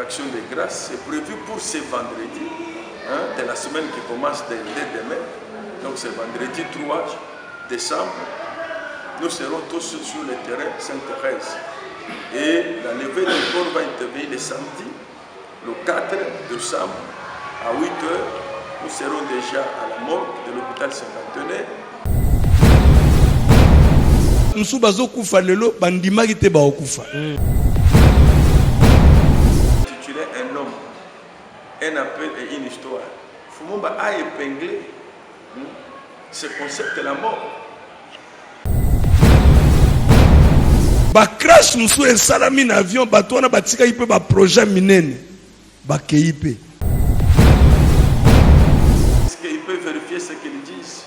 d'action de grâce. C'est prévu pour ce vendredi, hein, de la semaine qui commence dès demain. Donc c'est vendredi 3 décembre. Nous serons tous sur le terrain Sainte-Thérèse. Et la levée du corps va intervenir le samedi, le 4 décembre, à 8 h. Nous serons déjà à la morgue de l'hôpital Saint-Antoine. Nous bazo kufa lelo bandima kite ba okufa. Intitulé un homme, un appel et une histoire. Fumumba a épinglé ce concept de la mort. Ba crash musu e salami na avion bato na batika ipe ba projet minene ba keipe. Est-ce qu'il peut vérifier ce qu'ils disent?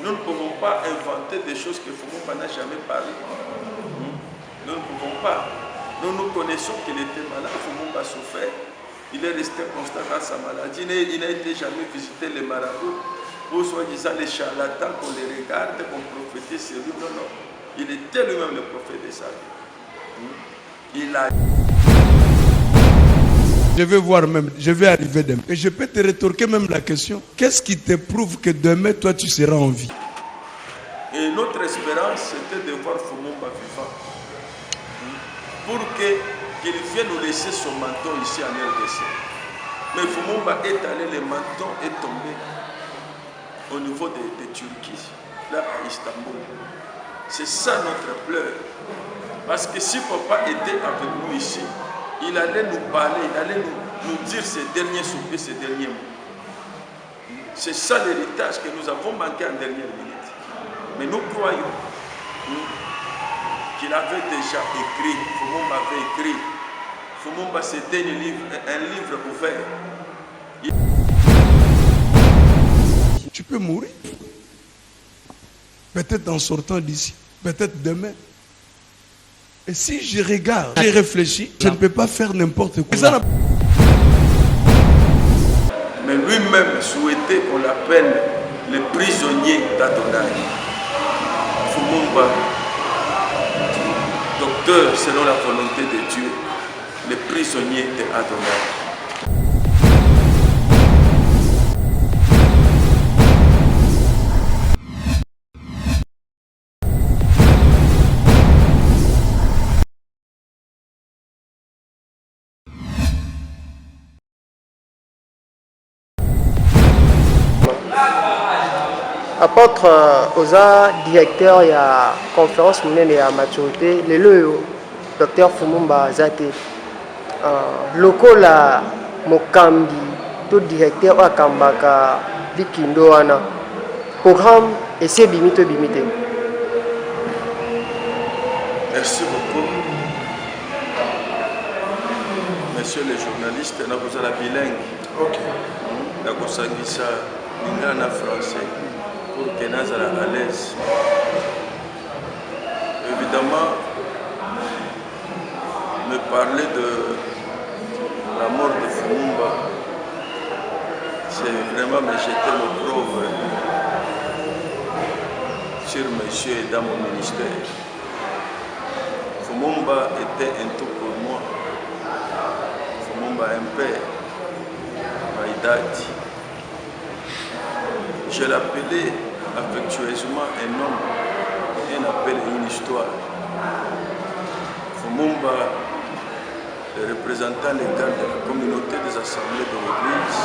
Nous ne pouvons pas inventer des choses que Fumumba n'a jamais parlé. Nous ne pouvons pas. Nous connaissons qu'il était malade, Fumumba souffrait. Il est resté constant dans sa maladie. Il n'a été jamais visité les marabouts. Ou soi-disant les charlatans qu'on les regarde, qu'on prophétise sur lui. Non, non. Il était lui-même le prophète de sa vie. Il a... Je vais voir même, je vais arriver demain. Et je peux te rétorquer même la question. Qu'est-ce qui te prouve que demain, toi, tu seras en vie? Et notre espérance, c'était de voir Fumumba vivant. Pour qu'il vienne nous laisser son menton ici en RDC. Mais Fumumba est allé, le menton est tombé au niveau de Turquie, là à Istanbul. C'est ça notre pleur. Parce que si papa était avec nous ici, il allait nous parler, il allait nous dire ses derniers soupirs, ses derniers mots. C'est ça l'héritage que nous avons manqué en dernière minute. Mais nous croyons qu'il avait déjà écrit, Fumumba avait écrit. Fumumba c'était un livre ouvert. Tu peux mourir. Peut-être en sortant d'ici, peut-être demain. Et si je regarde, je réfléchis, je ne peux pas faire n'importe quoi. Mais lui-même souhaitait qu'on l'appelle le prisonnier d'Adonai. Fumumba, docteur selon la volonté de Dieu, le prisonnier d'Adonai. Apôtre Oza, directeur de la conférence monnaie de la maturité, le docteur Fumumba Zate, lokola Mokambi, tout directeur à Kambaka, Vikindoana, programme et c'est bimite. Merci beaucoup. Monsieur les journalistes, nous avons la bilingue. Ok. Nous avons ça en français. Pour que nous soyons à l'aise. Évidemment, me parler de la mort de Fumumba, c'est vraiment me jeter l'opprobre sur monsieur et dans mon ministère. Fumumba était un tout pour moi. Fumumba un père, Maïdati. Je l'appelais affectueusement un homme, un appel et une histoire. Fumumba, le représentant légal de la communauté des assemblées de l'Église,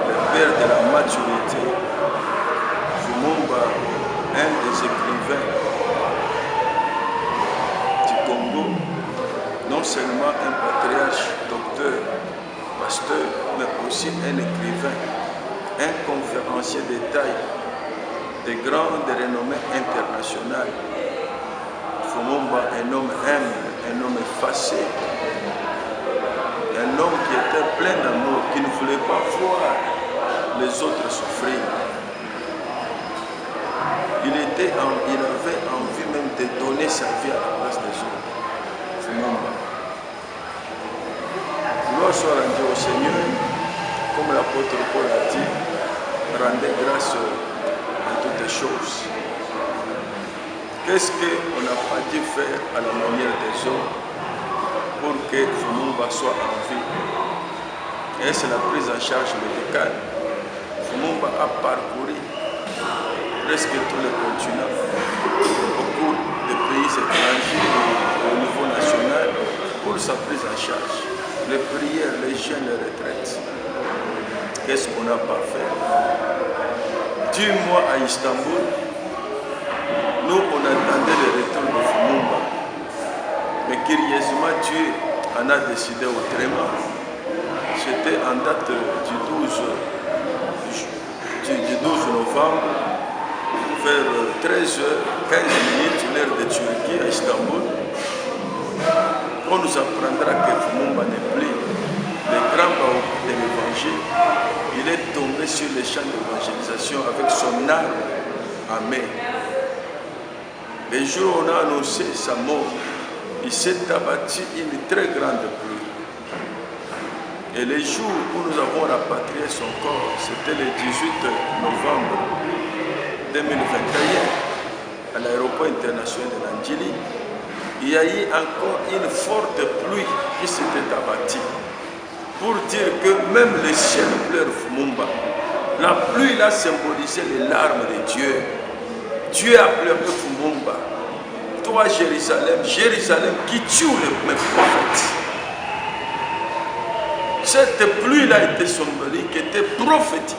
le père de la maturité. Fumumba, un des écrivains du Congo, non seulement un patriarche, docteur, pasteur, mais aussi un écrivain. Un conférencier de taille, de grande renommée internationale. Fumumba, un homme humble, un homme effacé, un homme qui était plein d'amour, qui ne voulait pas voir les autres souffrir. Il avait envie même de donner sa vie à la place des autres. Fumumba. Gloire soit rendue au Seigneur. Comme l'apôtre Paul a dit, rendez grâce en toutes choses. Qu'est-ce qu'on n'a pas dû faire à la manière des hommes pour que Fumumba soit en vie. Et c'est la prise en charge médicale. Fumumba a parcouru presque tous les continents, beaucoup de pays étrangers au niveau national pour sa prise en charge. Les prières, les jeûnes, les retraites. Qu'est-ce qu'on n'a pas fait? 10 mois à Istanbul, nous on attendait le retour de Fumumba. Mais curieusement, Dieu en a décidé autrement. C'était en date du 12 novembre, vers 13h15, l'heure de Turquie à Istanbul. On nous apprendra que Fumumba n'est plus le grand baobab de l'évangile. Il est tombé sur les champs d'évangélisation avec son arme à main. Le jour où on a annoncé sa mort, il s'est abattu une très grande pluie. Et le jour où nous avons rapatrié son corps, c'était le 18 novembre 2021, à l'aéroport international de Nandjili. Il y a eu encore une forte pluie qui s'était abattue. Pour dire que même le ciel pleure Fumumba. La pluie là symbolisait les larmes de Dieu. Dieu a pleuré Fumumba. Toi, Jérusalem, Jérusalem qui tue les prophètes. Cette pluie-là était symbolique, était prophétique.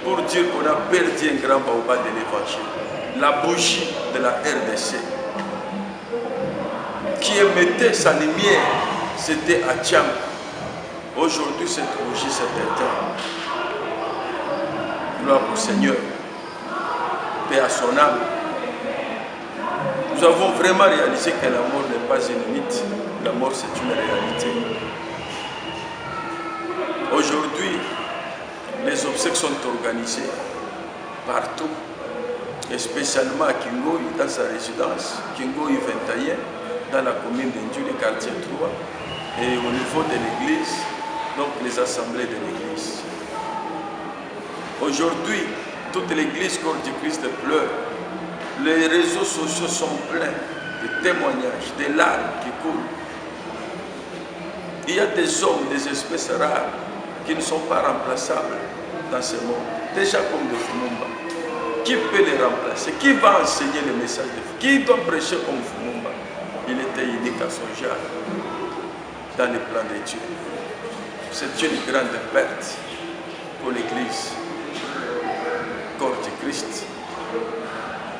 Pour dire qu'on a perdu un grand baobab de l'évangile. La bougie de la RDC. Qui émettait sa lumière, c'était à Tcham. Aujourd'hui, cette bougie s'est éteinte. Gloire au Seigneur. Paix à son âme. Nous avons vraiment réalisé que la mort n'est pas une mythe. La mort, c'est une réalité. Aujourd'hui, les obsèques sont organisées partout, et spécialement à Kingoï, dans sa résidence, Kingoï 21, dans la commune d'Indou, le quartier 3, et au niveau de l'église, donc les assemblées de l'église. Aujourd'hui, toute l'église corps du Christ pleure. Les réseaux sociaux sont pleins de témoignages, de larmes qui coulent. Il y a des hommes, des espèces rares qui ne sont pas remplaçables dans ce monde. Déjà comme de Fumumba. Qui peut les remplacer? Qui va enseigner le message de Fumumba? Qui doit prêcher comme Fumumba? Il était unique à son genre dans les plans de Dieu. C'est une grande perte pour l'Église, corps du Christ.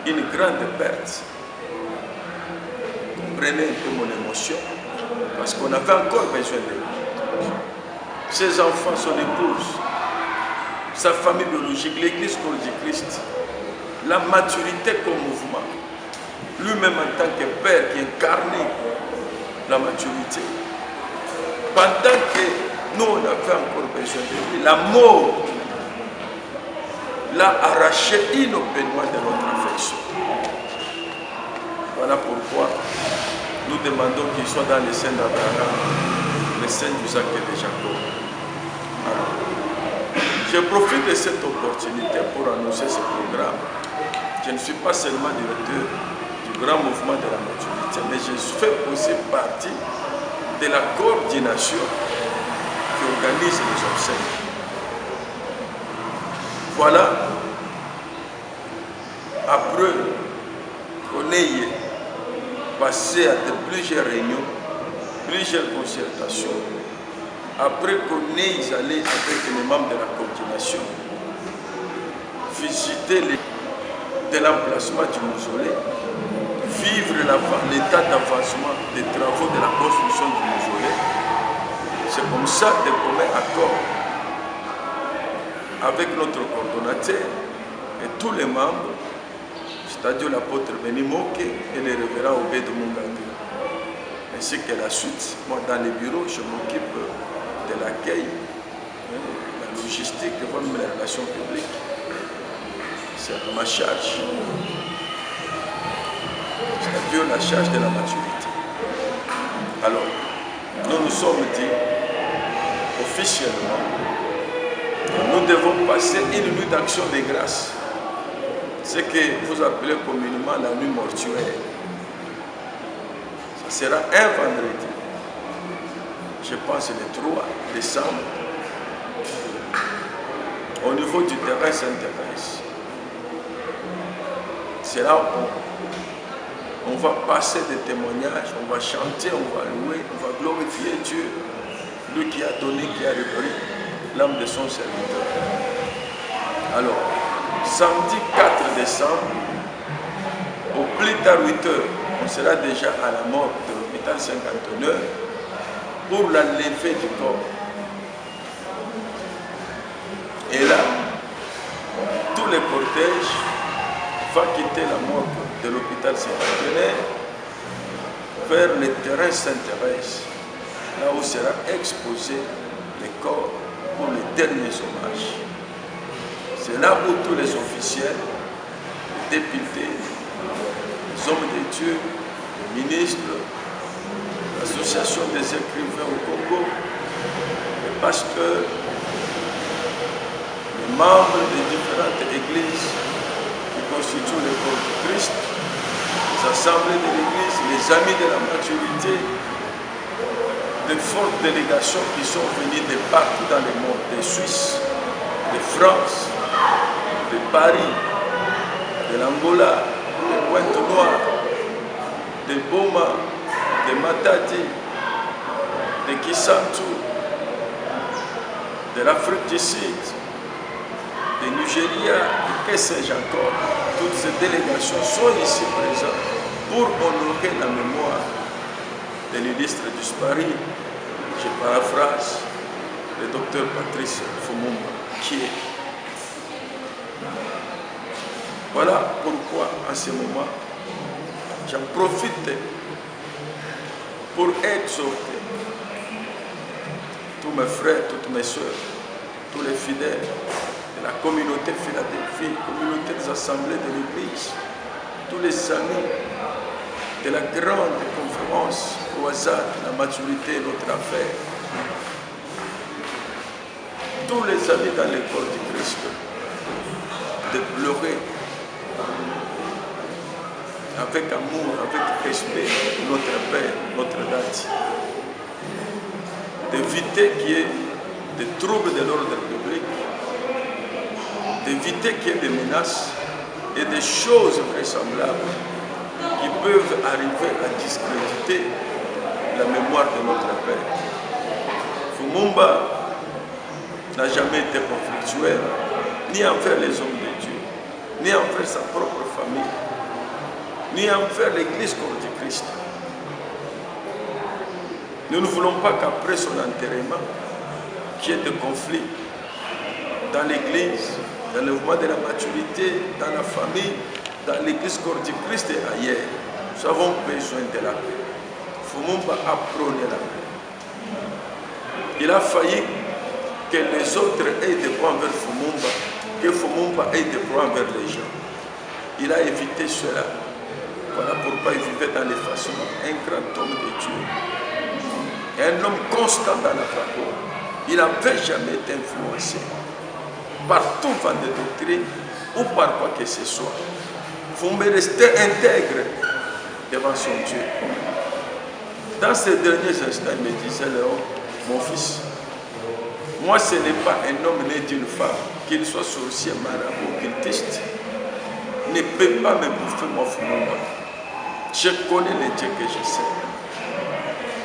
Une grande perte. Comprenez un peu mon émotion, parce qu'on avait encore besoin de lui. Ses enfants, son épouse, sa famille biologique, l'Église corps du Christ, la maturité comme mouvement, lui-même en tant que père qui incarnait la maturité. Pendant que nous, on avait encore besoin de lui, la mort l'a arraché inopinément de notre affection. Voilà pourquoi nous demandons qu'il soit dans les scènes d'Abraham, les scènes d'Isaac et de Jacob. Alors, je profite de cette opportunité pour annoncer ce programme. Je ne suis pas seulement directeur du grand mouvement de la maturité, mais je fais aussi partie de la coordination qui organise les obsèques. Voilà, après qu'on ait passé à plusieurs réunions, plusieurs concertations, après qu'on ait allé avec les membres de la coordination, visiter de l'emplacement du mausolée, vivre l'état d'avancement des travaux de la construction du mausolée. C'est comme ça, de commun accord avec notre coordonnateur et tous les membres, c'est-à-dire l'apôtre Béni Moke et le révérend Obed Mungangu. Ainsi que la suite, moi dans les bureaux, je m'occupe de l'accueil, la logistique et même les relations publiques. C'est à ma charge. C'est-à-dire la charge de la maturité. Alors, nous nous sommes dit officiellement, nous devons passer une nuit d'action de grâce. Ce que vous appelez communément la nuit mortuaire. Ce sera un vendredi. Je pense le 3 décembre. Au niveau du terrain Sainte-Thérèse. C'est là où on va passer des témoignages, on va chanter, on va louer, on va glorifier Dieu, lui qui a donné, qui a repris l'âme de son serviteur. Alors, samedi 4 décembre, au plus tard 8 heures, on sera déjà à la mort de l'hôpital 59 pour la levée du corps. Et là, tous les cortèges vont quitter la morgue de l'hôpital Saint-Antoine vers le terrain Sainte-Thérèse, là où sera exposé le corps pour les derniers hommages. C'est là où tous les officiels, les députés, les hommes de Dieu, les ministres, l'association des écrivains au Congo, les pasteurs, les membres des différentes églises qui constituent le corps du Christ, les assemblées de l'église, les amis de la maturité, de fortes délégations qui sont venues de partout dans le monde, de Suisse, de France, de Paris, de l'Angola, de Pointe-Noire, de Boma, de Matadi, de Kisantu, de l'Afrique du Sud, de Nigeria, et que sais-je encore. Toutes ces délégations sont ici présentes pour honorer la mémoire de l'illustre disparu. Je paraphrase le docteur Patrice Lumumba, qui est. Voilà pourquoi, en ce moment, j'en profite pour exhorter tous mes frères, toutes mes soeurs, tous les fidèles de la communauté Philadelphie, communauté des assemblées de l'Église, tous les amis de la grande conférence au hasard de la maturité, notre affaire, tous les amis dans le corps du Christ, de pleurer avec amour, avec respect, notre Père, notre date, d'éviter qu'il y ait des troubles de l'ordre public, d'éviter qu'il y ait des menaces et des choses vraisemblables qui peuvent arriver à discréditer la mémoire de notre Père. Lumumba n'a jamais été conflictuel, ni envers les hommes de Dieu, ni envers sa propre famille, ni envers l'Église corps du Christ. Nous ne voulons pas qu'après son enterrement, qu'il y ait des conflits dans l'Église, dans le mouvement de la maturité, dans la famille, dans l'Église corps du Christ et ailleurs. Nous avons besoin de la paix. Lumumba a prôné la paix. Il a failli que les autres aient des points vers Lumumba, que Lumumba ait des points vers les gens. Il a évité cela. Voilà pourquoi il vivait dans l'effacement. Un grand homme de Dieu. Un homme constant dans la parole. Il n'avait jamais été influencé par tout vent de doctrine ou par quoi que ce soit. Il faut rester intègre devant son Dieu. Dans ces derniers instants, il me disait, Léon, mon fils, moi ce n'est pas un homme né d'une femme, qu'il soit sorcier, marabout, cultiste, ne peut pas me bouffer mon Lumumba. Je connais les dieux que je sais.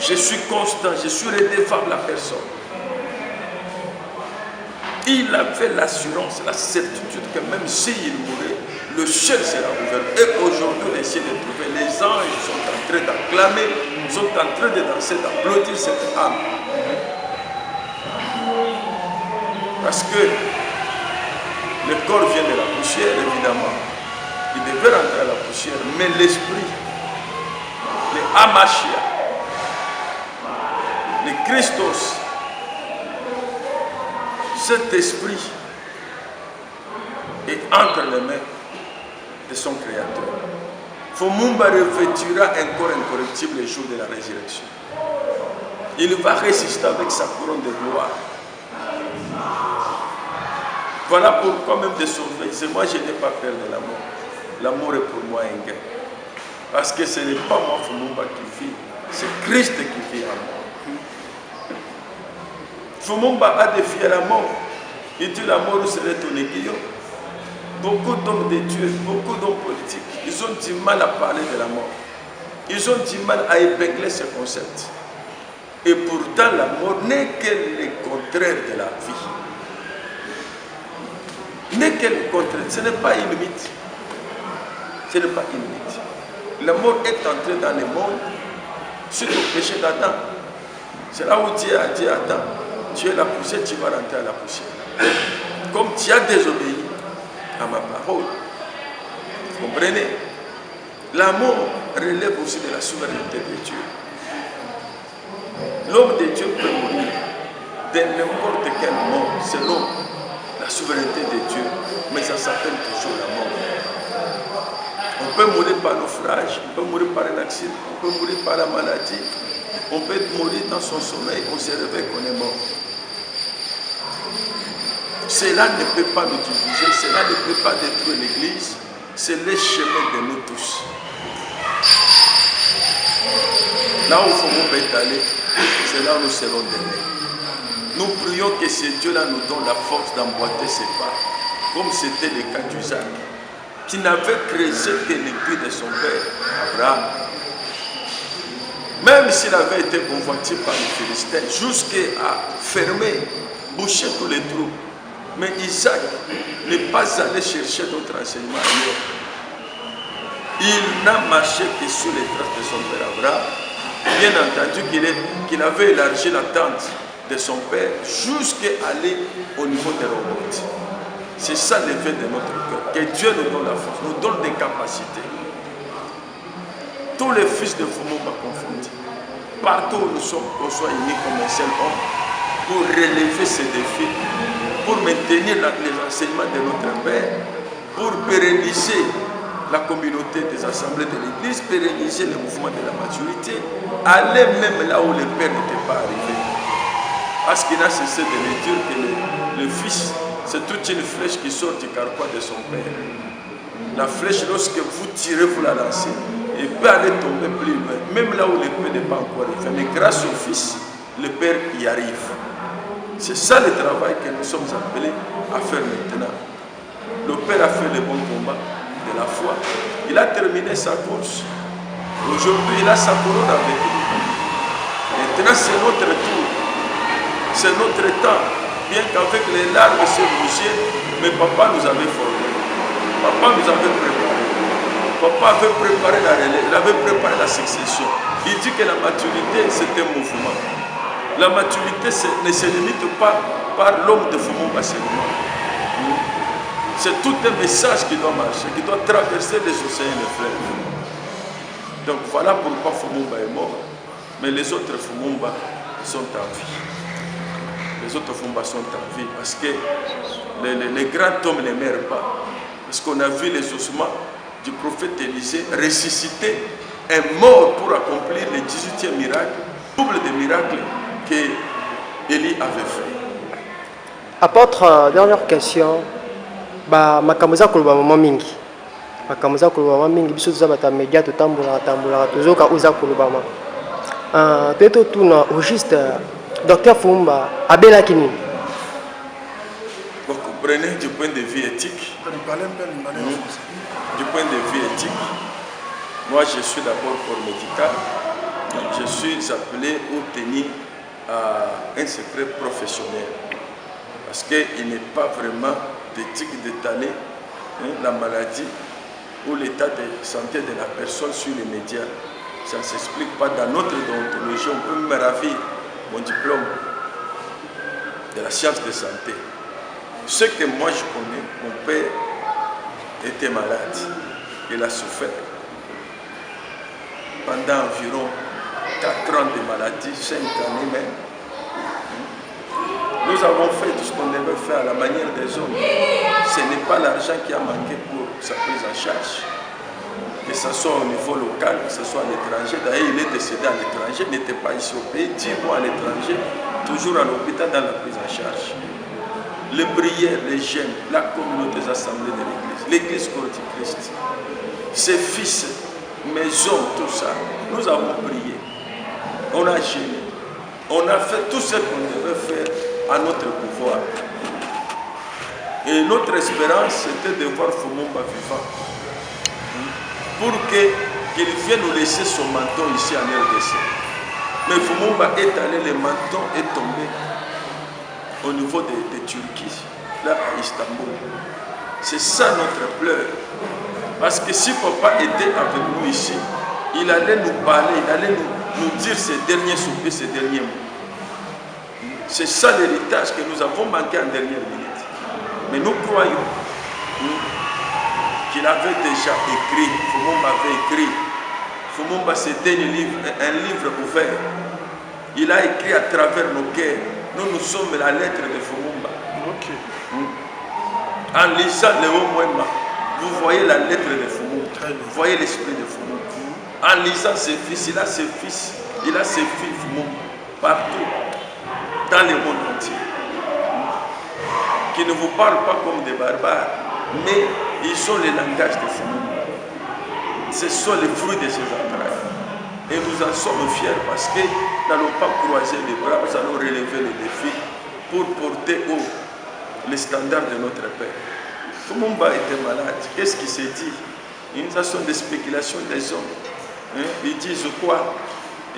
Je suis constant, je suis redevable à personne. Il avait l'assurance, la certitude que même s'il mourait, le ciel sera ouvert. Et aujourd'hui, on essaie de trouver. Les anges sont en train d'acclamer, sont en train de danser, d'applaudir cette âme. Parce que le corps vient de la poussière, évidemment. Il devait rentrer à la poussière, mais l'esprit, le Hamashia, le Christos, cet esprit est entre les mains de son Créateur. Lumumba revêtira un corps incorruptible le jour de la résurrection. Il va résister avec sa couronne de gloire. Voilà pourquoi même de sauver, c'est moi je n'ai pas peur de l'amour. L'amour est pour moi un gain. Parce que ce n'est pas moi Lumumba qui vit, Christ qui vit en moi. Fumumba a défié la mort. Il dit la mort serait ton aiguillon. Beaucoup d'hommes de Dieu, beaucoup d'hommes politiques, ils ont du mal à parler de la mort. Ils ont du mal à épingler ce concept. Et pourtant, la mort n'est que le contraire de la vie. N'est que le contraire. Ce n'est pas une limite. Ce n'est pas une limite. La mort est entrée dans le monde suite au péché d'Adam. C'est là où Dieu a dit à Adam, tu es la poussière, tu vas rentrer à la poussière. Comme tu as désobéi à ma parole. Vous comprenez? La mort relève aussi de la souveraineté de Dieu. L'homme de Dieu peut mourir de n'importe quel mort selon la souveraineté de Dieu, mais ça s'appelle toujours la mort. On peut mourir par naufrage, on peut mourir par un accident, on peut mourir par la maladie, on peut mourir dans son sommeil, on se réveille qu'on est mort. Cela ne peut pas nous diviser, cela ne peut pas détruire l'Église, c'est le chemin de nous tous. Là où Fumumba est allé, c'est là où nous serons demain. Nous prions que ce Dieu-là nous donne la force d'emboîter ses pas, comme c'était le cas d'Isaac, qui n'avait creusé que le puits de son père, Abraham. Même s'il avait été convoité par les Philistins, jusqu'à fermer, boucher tous les trous. Mais Isaac n'est pas allé chercher d'autres enseignements ailleurs. Il n'a marché que sur les traces de son père Abraham. Bien entendu qu'il avait élargi la tente de son père jusqu'à aller au niveau des robots. C'est ça l'effet de notre cœur. Que Dieu nous donne la force, nous donne des capacités. Tous les fils de Fumumba confondus, partout où nous sommes, qu'on soit unis comme un seul homme, pour relever ces défis, pour maintenir les enseignements de notre Père, pour pérenniser la communauté des assemblées de l'Église, pérenniser le mouvement de la maturité, aller même là où le Père n'était pas arrivé. Parce qu'il n'a cessé de le dire que le Fils, c'est toute une flèche qui sort du carquois de son Père. La flèche, lorsque vous tirez, vous la lancez, elle peut aller tomber plus loin, même là où le Père n'est pas encore arrivé. Mais grâce au Fils, le Père y arrive. C'est ça le travail que nous sommes appelés à faire maintenant. Le Père a fait le bon combat de la foi. Il a terminé sa course. Aujourd'hui, il a sa couronne avec lui. Maintenant, c'est notre tour. C'est notre temps. Bien qu'avec les larmes se bouger, mais papa nous avait formés. Papa nous avait préparés. Papa avait préparé la relève, il avait préparé la succession. Il dit que la maturité, c'est un mouvement. La maturité ne se limite pas par l'homme de Fumumba seulement. C'est tout un message qui doit marcher, qui doit traverser les océans et les fleuves. Donc voilà pourquoi Fumumba est mort. Mais les autres Fumumba sont en vie. Les autres Fumumba sont en vie parce que les grands hommes ne meurent pas. Parce qu'on a vu les ossements du prophète Élisée ressusciter un mort pour accomplir le 18e miracle, double de miracles que Élie avait fait. Apôtre, dernière question. Makamuza kuluba mama mingi. Makamuza kuluba mama mingi biso tuza bata media totambola tozoka uza kuluba mama. Peut-être tout au juste docteur Fumumba abela kini. Vous comprenez du point de vue éthique. Du point de vue éthique, moi je suis d'abord corps médical. Je suis appelé ou tenu à un secret professionnel. Parce qu'il n'est pas vraiment d'éthique d'étaler la maladie ou l'état de santé de la personne sur les médias. Ça ne s'explique pas dans notre déontologie. On peut me ravir mon diplôme de la science de santé. Ce que moi je connais, mon père était malade. Il a souffert pendant environ 4 ans de maladie, 5 années même. Nous avons fait tout ce qu'on devait faire à la manière des hommes. Ce n'est pas l'argent qui a manqué pour sa prise en charge. Que ce soit au niveau local, que ce soit à l'étranger. D'ailleurs, il est décédé à l'étranger, il n'était pas ici au pays, 10 mois à l'étranger, toujours à l'hôpital dans la prise en charge. Les prières, les jeûnes, la communauté des assemblées de l'Église, l'Église corps du Christ, ses fils, maisons, tout ça, nous avons prié. on a gêné. On a fait tout ce qu'on devait faire à notre pouvoir. Et notre espérance, c'était de voir Fumumba vivant. Pour qu'il vienne nous laisser son menton ici en RDC. Mais Fumumba est allé, le menton est tombé au niveau de Turquie, là à Istanbul. C'est ça notre pleur. Parce que si papa était avec nous ici, il allait nous parler, il allait nous dire ses derniers soupirs, ses derniers mots. C'est ça l'héritage que nous avons manqué en dernière minute. Mais nous croyons qu'il avait déjà écrit, Fumumba avait écrit. Fumumba, c'était un livre ouvert. Il a écrit à travers nos cœurs. Nous sommes la lettre de Fumumba. Ok. En lisant Léo Mwema, vous voyez la lettre de Fumumba. Vous voyez l'esprit de Fumumba. En lisant ses fils, il a ses fils, il a ses filles Fumumba partout dans le monde entier. Qui ne vous parlent pas comme des barbares, mais ils sont le langage de Fumumba. Ce sont les fruits de ses entrailles. Et nous en sommes fiers parce que nous n'allons pas croiser les bras, nous allons relever le défi pour porter haut les standards de notre Père. Fumumba était malade. Qu'est-ce qui s'est dit? Ce sont des spéculations des hommes. Ils disent quoi?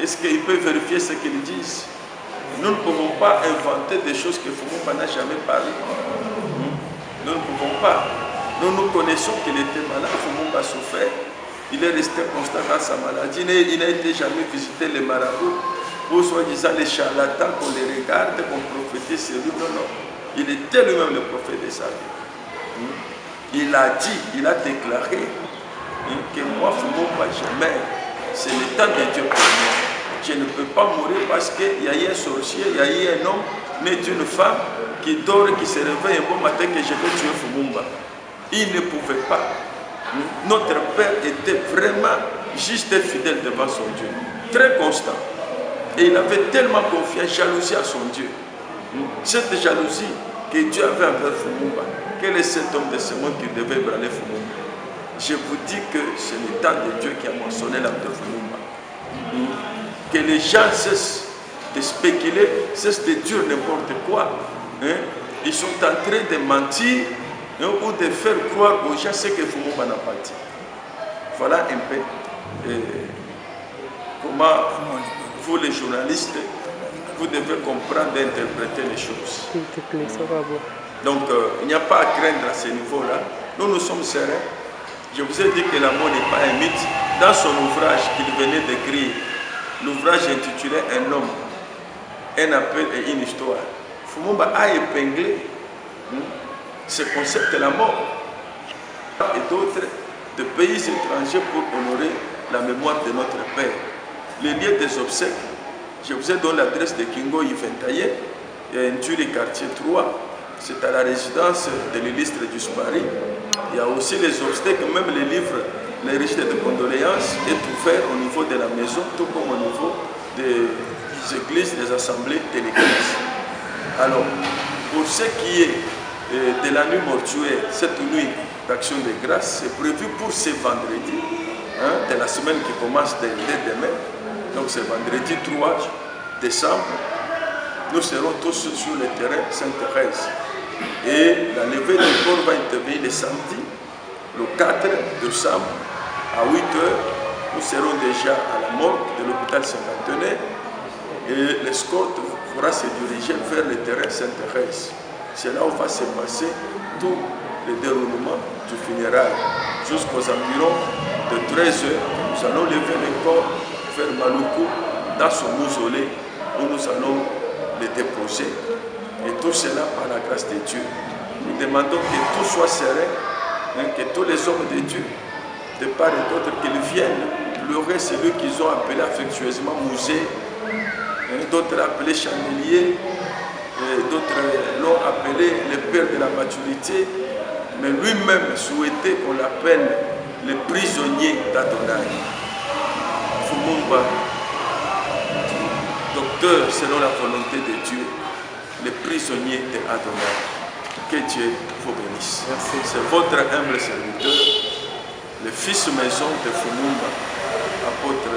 Est-ce qu'ils peuvent vérifier ce qu'ils disent? Nous ne pouvons pas inventer des choses que Fumumba n'a jamais parlé. Nous ne pouvons pas. Nous connaissons qu'il était malade, Fumumba souffrait. Il est resté constant dans sa maladie. Il n'a été jamais visité les marabouts pour soi-disant les charlatans qu'on les regarde, qu'on prophétise sur lui. Non, non. Il était lui-même le prophète de sa vie. Il a dit, il a déclaré que moi, Fumumba, jamais. C'est le temps de Dieu pour moi. Je ne peux pas mourir parce qu'il y a eu un sorcier, il y a eu un homme né d'une femme qui dort, qui se réveille un bon matin que je vais tuer Fumumba. Il ne pouvait pas. Notre Père était vraiment juste et fidèle devant son Dieu, très constant. Et il avait tellement confiance, jalousie à son Dieu. Cette jalousie que Dieu avait envers Fumumba, quel est cet homme de ce monde qui devait ébranler Fumumba? Je vous dis que c'est le temps de Dieu qui a moissonné l'âme de Fumumba. Que les gens cessent de spéculer, cessent de dire n'importe quoi. Ils sont en train de mentir ou de faire croire aux gens ce que Fumumba n'a pas dit. Voilà un peu comment vous les journalistes, vous devez comprendre et interpréter les choses. Donc il n'y a pas à craindre à ce niveau-là. Nous sommes sereins. Je vous ai dit que l'amour n'est pas un mythe. Dans son ouvrage qu'il venait d'écrire, l'ouvrage intitulé Un homme, un appel et une histoire, Fumumba a épinglé ce concept de la mort et d'autres de pays étrangers pour honorer la mémoire de notre Père. Le lieu des obsèques, je vous ai donné l'adresse de Kingo Yventaye, il y a un tuerie quartier 3, c'est à la résidence de l'illustre du Spari. Il y a aussi les obstacles, même les livres, les registres de condoléances est ouvert au niveau de la maison, tout comme au niveau des églises, des assemblées de l'église. Alors, pour ce qui est de la nuit mortuaire, cette nuit d'action de grâce, c'est prévu pour ce vendredi, de la semaine qui commence dès demain. Donc c'est vendredi 3 décembre. Nous serons tous sur le terrain Sainte-Thérèse. Et la levée du corps va intervenir le samedi, le 4 décembre, à 8 h. Nous serons déjà à la morgue de l'hôpital Saint-Antonin et l'escorte pourra se diriger vers le terrain Sainte-Thérèse. C'est là où va se passer tout le déroulement du funérail. Jusqu'aux environs de 13 h, nous allons lever le corps vers Maluku dans son mausolée où nous allons le déposer. Et tout cela par la grâce de Dieu. Nous demandons que tout soit serein, que tous les hommes de Dieu, de part et d'autre, qu'ils viennent pleurer celui qu'ils ont appelé affectueusement Musée, d'autres appelés Chandelier, d'autres l'ont appelé le père de la maturité, mais lui-même souhaitait qu'on l'appelle le prisonnier d'Adonai. Fumumba, docteur selon la volonté de Dieu, le prisonnier d'Adonai. Que Dieu vous bénisse. C'est votre humble serviteur, le fils maison de Fumumba, apôtre